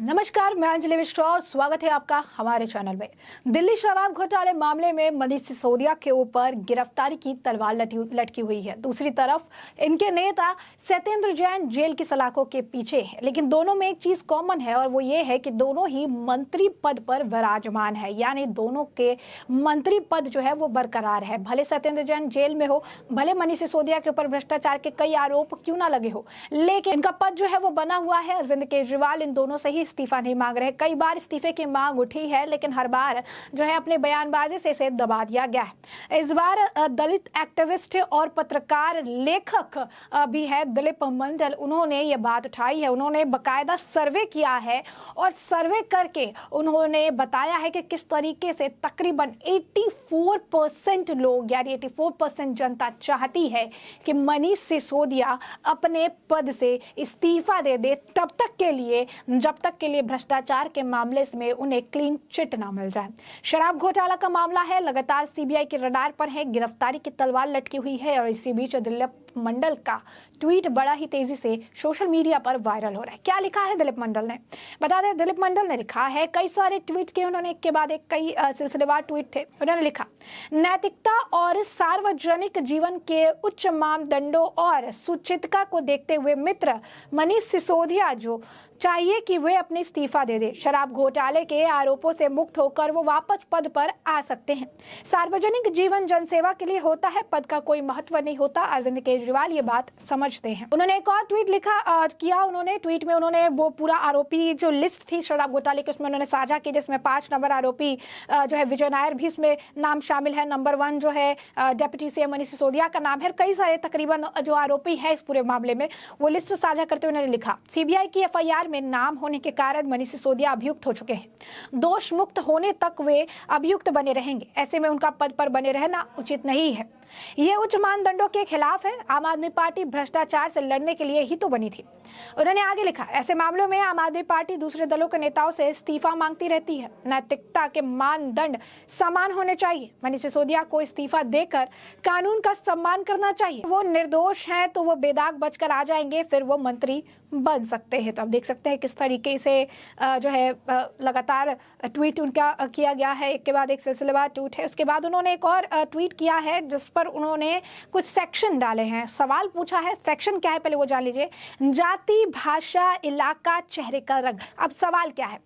नमस्कार, मैं अंजलि मिश्रा और स्वागत है आपका हमारे चैनल में। दिल्ली शराब घोटाले मामले में मनीष सिसोदिया के ऊपर गिरफ्तारी की तलवार लटकी हुई है। दूसरी तरफ इनके नेता सत्येंद्र जैन जेल की सलाखों के पीछे है, लेकिन दोनों में एक चीज कॉमन है और वो ये है कि दोनों ही मंत्री पद पर विराजमान है, यानी दोनों के मंत्री पद जो है वो बरकरार है। भले सत्येंद्र जैन जेल में हो, भले मनीष सिसोदिया के ऊपर भ्रष्टाचार के कई आरोप क्यों ना लगे हो, लेकिन इनका पद जो है वो बना हुआ है। अरविंद केजरीवाल इन दोनों से ही इस्तीफा नहीं मांग रहे। कई बार इस्तीफे की मांग उठी है, लेकिन हर बार जो है अपने बयानबाजी से इसे दबा दिया गया है। इस बार दलित एक्टिविस्ट और पत्रकार लेखक भी है दिलीप मंडल, उन्होंने ये बात उठाई है। उन्होंने बकायदा सर्वे किया है और सर्वे करके उन्होंने बताया है कि किस तरीके से तकरीबन 84% लोग, यानी 84% जनता चाहती है कि मनीष सिसोदिया अपने पद से इस्तीफा दे दे, तब तक के लिए, जब तक के लिए भ्रष्टाचार के मामले में उन्हें क्लीन चिट ना मिल जाए। शराब घोटाला का मामला है, लगातार सीबीआई के रडार पर है, गिरफ्तारी की तलवार लटकी हुई है और इसी बीच दिलीप मंडल का ट्वीट बड़ा ही तेजी से सोशल मीडिया पर वायरल हो रहा है। क्या लिखा है दिलीप मंडल ने, बता दें। दिलीप मंडल ने लिखा है, कई सारे ट्वीट किए उन्होंने, एक के बाद एक कई सिलसिलेवार ट्वीट थे। उन्होंने लिखा, नैतिकता और सार्वजनिक जीवन के उच्च मानदंडों और सुचिंतता को देखते हुए मित्र मनीष सिसोदिया जो चाहिए कि वे अपनी इस्तीफा दे दे। शराब घोटाले के आरोपों से मुक्त होकर वो वापस पद पर आ सकते हैं। सार्वजनिक जीवन जनसेवा के लिए होता है, पद का कोई महत्व नहीं होता। अरविंद केजरीवाल ये बात समझते हैं। उन्होंने एक और ट्वीट किया। उन्होंने ट्वीट में उन्होंने वो पूरा आरोपी जो लिस्ट थी शराब घोटाले की, उसमें उन्होंने साझा की, जिसमें 5 नंबर आरोपी जो है विजय नायर भी इसमें नाम शामिल है। नंबर 1 जो है डिप्टी सीएम मनीष सिसोदिया का नाम है। कई सारे तकरीबन जो आरोपी है इस पूरे मामले में, वो लिस्ट साझा करते हुए उन्होंने लिखा, सीबीआई की एफआईआर में नाम होने के कारण मनीष सिसोदिया अभियुक्त हो चुके हैं। दोष मुक्त होने तक वे अभियुक्त बने रहेंगे। ऐसे में उनका पद पर बने रहना उचित नहीं है। ये उच्च मानदंडों के खिलाफ है। आम आदमी पार्टी भ्रष्टाचार से लड़ने के लिए ही तो बनी थी। उन्होंने आगे लिखा, ऐसे मामलों में आम आदमी पार्टी दूसरे दलों के नेताओं से इस्तीफा मांगती रहती है। नैतिकता के मानदंड समान होने चाहिए। मनीष सिसोदिया को इस्तीफा देकर कानून का सम्मान करना चाहिए। वो निर्दोष हैं तो वो बेदाग बचकर आ जाएंगे, फिर वो मंत्री बन सकते हैं। तो आप देख सकते हैं किस तरीके से जो है लगातार ट्वीट उनका किया गया है, एक के बाद एक सिलसिलेवार ट्वीट है। उसके बाद उन्होंने एक और ट्वीट किया है जिस पर उन्होंने कुछ सेक्शन डाले हैं, सवाल पूछा है। सेक्शन क्या है पहले वो जान लीजिए। जाति, भाषा, इलाका, चेहरे का रंग। अब सवाल क्या है,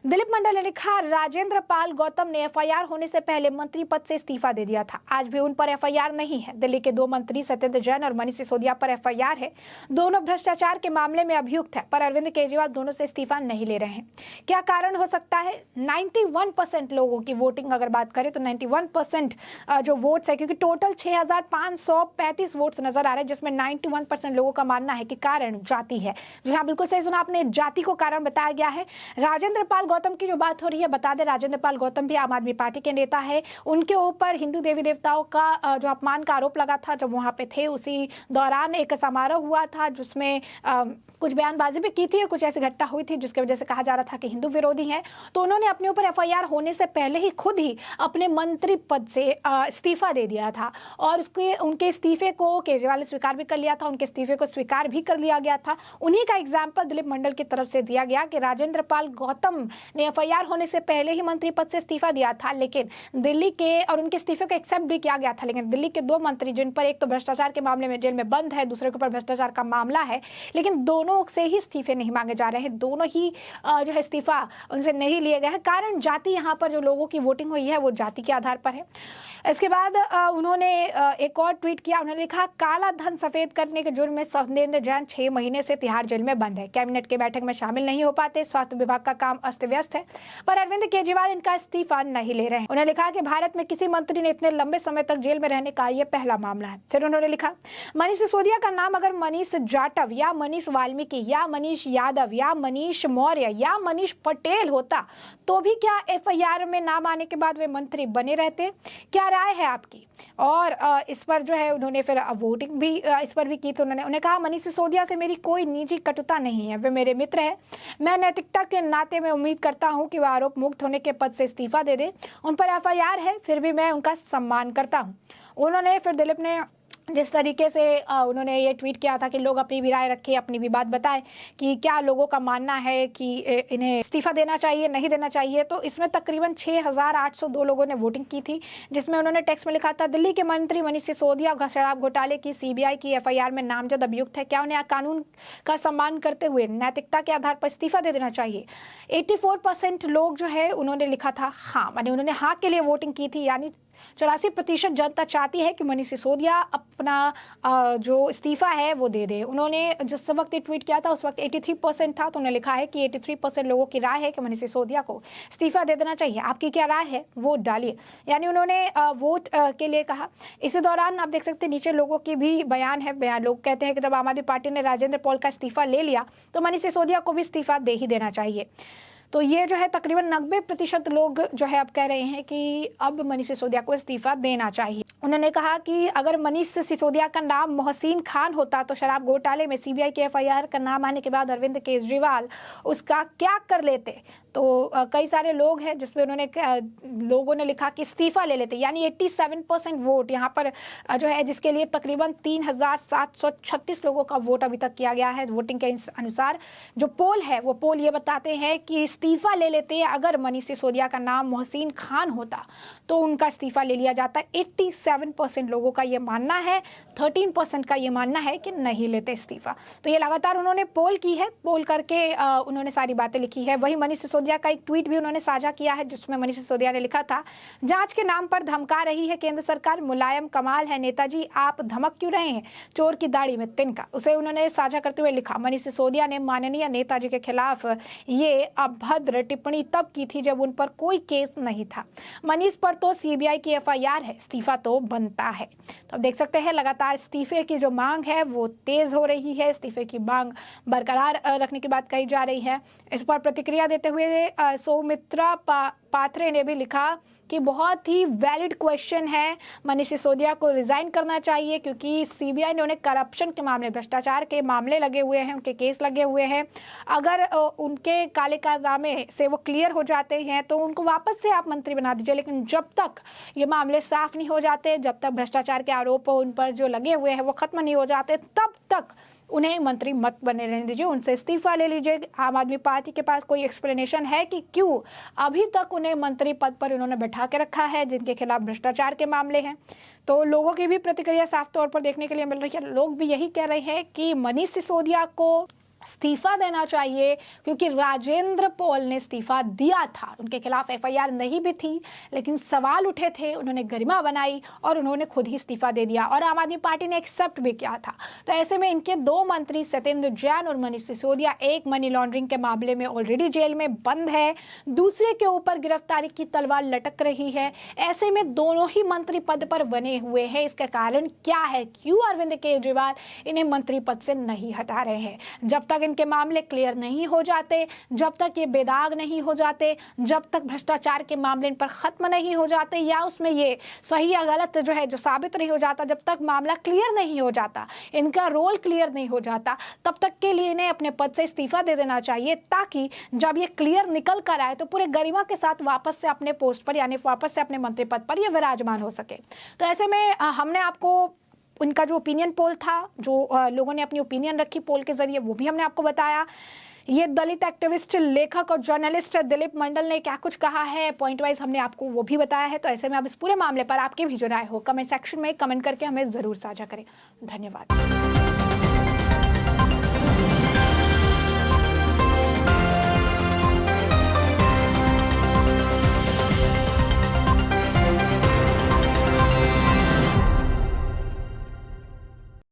दिलीप मंडल ने लिखा, राजेंद्र पाल गौतम ने एफआईआर होने से पहले मंत्री पद से इस्तीफा दे दिया था। आज भी उन पर एफआईआर नहीं है। दिल्ली के 2 मंत्री सत्येंद्र जैन और मनीष सिसोदिया पर एफआईआर है। दोनों भ्रष्टाचार के मामले में अभियुक्त है, पर अरविंद केजरीवाल दोनों से इस्तीफा नहीं ले रहे हैं। क्या कारण हो सकता है? 91% लोगों की वोटिंग अगर बात करें तो 91% जो वोट्स है, क्योंकि टोटल 6535 वोट्स नजर आ रहे हैं, जिसमें 91% लोगों का मानना है कि कारण जाति है। जी हाँ, बिल्कुल सही सुना आपने, जाति को कारण बताया गया है। राजेंद्र पाल गौतम की जो बात हो रही है, बता दें राजेंद्र पाल गौतम भी आम आदमी पार्टी के नेता है। उनके ऊपर हिंदू देवी देवताओं का जो अपमान का आरोप लगा था जब वहां पे थे। उसी दौरान एक समारोह हुआ था जिसमें कुछ बयानबाजी भी की थी और कुछ ऐसी घटना हुई थी जिसकी वजह से कहा जा रहा था कि हिंदू विरोधी हैं। तो उन्होंने अपने ऊपर एफआईआर होने से पहले ही खुद ही अपने मंत्री पद से इस्तीफा दे दिया था और उनके इस्तीफे को केजरीवाल ने स्वीकार भी कर लिया था। उनके इस्तीफे को स्वीकार भी कर लिया गया था। उन्हीं का एग्जाम्पल दिलीप मंडल की तरफ से दिया गया कि राजेंद्र पाल गौतम ने एफआईआर होने से पहले ही मंत्री पद से इस्तीफा दिया था, लेकिन दिल्ली के, और उनके इस्तीफे को एक्सेप्ट भी किया गया था, लेकिन दिल्ली के 2 मंत्री जिन पर एक तो भ्रष्टाचार के मामले में जेल में बंद है, दूसरे के ऊपर भ्रष्टाचार का मामला है, लेकिन दोनों से ही इस्तीफे नहीं मांगे जा रहे हैं। दोनों ही जो है इस्तीफा उनसे नहीं लिए गए हैं। कारण जाति, यहाँ पर जो लोगों की वोटिंग हुई है वो जाति के आधार पर है। इसके बाद उन्होंने एक और ट्वीट किया। उन्होंने लिखा, काला धन सफेद करने के जुर्म में सत्येंद्र जैन 6 महीने से तिहाड़ जेल में बंद है। कैबिनेट की बैठक में शामिल नहीं हो पाते। स्वास्थ्य विभाग का काम अस्त व्यस्त है, पर अरविंद केजरीवाल इनका इस्तीफा नहीं ले रहे हैं। उन्होंने लिखा कि भारत में किसी मंत्री ने इतने लंबे समय तक जेल में रहने का यह पहला मामला है। फिर उन्होंने लिखा, मनीष सिसोदिया का नाम अगर मनीष जाटव या मनीष वाल्मीकि या मनीष यादव या मनीष मौर्य या मनीष पटेल होता तो भी क्या एफआईआर में नाम आने के बाद वे मंत्री बने रहते? क्या राय है आपकी? और इस पर जो है उन्होंने फिर वोटिंग भी इस पर भी की। तो उन्होंने कहा, मनीष सिसोदिया से मेरी कोई निजी कटुता नहीं है, वे मेरे मित्र हैं। मैं नैतिकता के नाते में उम्मीद करता हूं कि वह आरोप मुक्त होने के पद से इस्तीफा दे दे। उन पर एफआईआर है, फिर भी मैं उनका सम्मान करता हूं। उन्होंने फिर दिलीप ने जिस तरीके से उन्होंने ये ट्वीट किया था कि लोग अपनी भी राय रखें, अपनी भी बात बताएं कि क्या लोगों का मानना है कि इन्हें इस्तीफा देना चाहिए, नहीं देना चाहिए। तो इसमें तकरीबन 6,802 लोगों ने वोटिंग की थी, जिसमें उन्होंने टेक्स्ट में लिखा था, दिल्ली के मंत्री मनीष सिसोदिया शराब घोटाले की सीबीआई की एफआईआर में नामजद अभियुक्त है, क्या उन्हें कानून का सम्मान करते हुए नैतिकता के आधार पर इस्तीफा दे देना चाहिए। 84% लोग जो है उन्होंने लिखा था हाँ, माने उन्होंने हाँ के लिए वोटिंग की थी, यानी 84% जनता चाहती है कि मनीष सिसोदिया अपना जो इस्तीफा है वो दे दे। उन्होंने जिस वक्त ये ट्वीट किया था उस वक्त 83% था, तो उन्होंने लिखा है कि 83% लोगों की राय है कि मनीष सिसोदिया को इस्तीफा दे देना चाहिए। आपकी क्या राय है वोट डालिए, यानी उन्होंने वोट के लिए कहा। इसी दौरान आप देख सकते हैं नीचे लोगों की भी बयान है। लोग कहते हैं कि जब आम आदमी पार्टी ने राजेंद्र पॉल का इस्तीफा ले लिया तो मनीष सिसोदिया को भी इस्तीफा दे ही देना चाहिए। तो ये जो है तकरीबन 90% लोग जो है अब कह रहे हैं कि अब मनीष सिसोदिया को इस्तीफा देना चाहिए। उन्होंने कहा कि अगर मनीष सिसोदिया का नाम मोहसिन खान होता तो शराब घोटाले में सीबीआई के एफआईआर का नाम आने के बाद अरविंद केजरीवाल उसका क्या कर लेते। तो कई सारे लोग हैं जिसमें लोगों ने लिखा कि इस्तीफा ले लेते, यानी 87% वोट यहाँ पर जो है, जिसके लिए तकरीबन 3,736 लोगों का वोट अभी तक किया गया है। वोटिंग के अनुसार जो पोल है वो पोल ये बताते हैं कि इस्तीफा ले लेते हैं। अगर मनीष सिसोदिया का नाम मोहसिन खान होता तो उनका इस्तीफा ले लिया जाता। 87% लोगों का ये मानना है, 13% का ये मानना है कि नहीं लेते इस्तीफा। तो ये लगातार उन्होंने पोल की है, पोल करके उन्होंने सारी बातें लिखी है। वही मनीष सिसोदिया का एक ट्वीट भी उन्होंने साझा किया है, जिसमें मनीष सिसोदिया ने लिखा था, जांच के नाम पर धमका रही है केंद्र सरकार, मुलायम कमाल है नेताजी, आप धमक क्यों रहे हैं, चोर की दाढ़ी में तिनका। उसे उन्होंने साझा करते हुए लिखा, मनीष सिसोदिया ने माननीय नेताजी के खिलाफ ये अभद्र टिप्पणी तब की थी जब उन पर कोई केस नहीं था। मनीष पर तो सीबीआई की एफआईआर है, इस्तीफा तो बनता है। तो अब देख सकते हैं लगातार इस्तीफे की जो मांग है वो तेज हो रही है। इस्तीफे की मांग बरकरार रखने की बात कही जा रही है। इस पर प्रतिक्रिया देते हुए सौमित्रा पात्रे ने भी लिखा कि बहुत ही वैलिड क्वेश्चन है, मनीष सिसोदिया को रिजाइन करना चाहिए क्योंकि सीबीआई ने उन्हें करप्शन के मामले, भ्रष्टाचार के मामले लगे हुए हैं, उनके केस लगे हुए हैं। अगर उनके काले कारनामे से वो क्लियर हो जाते हैं तो उनको वापस से आप मंत्री बना दीजिए, लेकिन जब तक ये मामले साफ नहीं हो जाते, जब तक भ्रष्टाचार के आरोप उन पर जो लगे हुए हैं वो खत्म नहीं हो जाते, तब तक उन्हें मंत्री मत बने रहने दीजिए, उनसे इस्तीफा ले लीजिए। आम आदमी पार्टी के पास कोई एक्सप्लेनेशन है कि क्यों अभी तक उन्हें मंत्री पद पर उन्होंने बैठा के रखा है, जिनके खिलाफ भ्रष्टाचार के मामले हैं। तो लोगों की भी प्रतिक्रिया साफ तौर पर देखने के लिए मिल रही है। लोग भी यही कह रहे हैं कि मनीष सिसोदिया को इस्तीफा देना चाहिए क्योंकि राजेंद्र पॉल ने इस्तीफा दिया था, उनके खिलाफ एफआईआर नहीं भी थी, लेकिन सवाल उठे थे, उन्होंने गरिमा बनाई और उन्होंने खुद ही इस्तीफा दे दिया और आम आदमी पार्टी ने एक्सेप्ट भी किया था। तो ऐसे में इनके दो मंत्री सत्येंद्र जैन और मनीष सिसोदिया, एक मनी लॉन्ड्रिंग के मामले में ऑलरेडी जेल में बंद है, दूसरे के ऊपर गिरफ्तारी की तलवार लटक रही है। ऐसे में दोनों ही मंत्री पद पर बने हुए हैं। इसका कारण क्या है, क्यों अरविंद केजरीवाल इन्हें मंत्री पद से नहीं हटा रहे हैं? जब तक इनके मामले क्लियर नहीं हो जाते, जब तक ये बेदाग नहीं हो जाते, जब तक भ्रष्टाचार के मामले इन पर खत्म नहीं हो जाते या उसमें ये सही या गलत जो है जो साबित नहीं हो जाता, जब तक मामला क्लियर नहीं हो जाता, इनका रोल क्लियर नहीं हो जाता, तब तक के लिए इन्हें अपने पद से इस्तीफा दे देना चाहिए, ताकि जब ये क्लियर निकल कर आए तो पूरे गरिमा के साथ वापस से अपने पोस्ट पर यानी वापस से अपने मंत्री पद पर ये विराजमान हो सके। तो ऐसे में हमने आपको उनका जो ओपिनियन पोल था, जो लोगों ने अपनी ओपिनियन रखी पोल के जरिए, वो भी हमने आपको बताया। ये दलित एक्टिविस्ट, लेखक और जर्नलिस्ट दिलीप मंडल ने क्या कुछ कहा है पॉइंट वाइज हमने आपको वो भी बताया है। तो ऐसे में आप इस पूरे मामले पर आपकी भी जो राय हो कमेंट सेक्शन में कमेंट करके हमें जरूर साझा करें। धन्यवाद।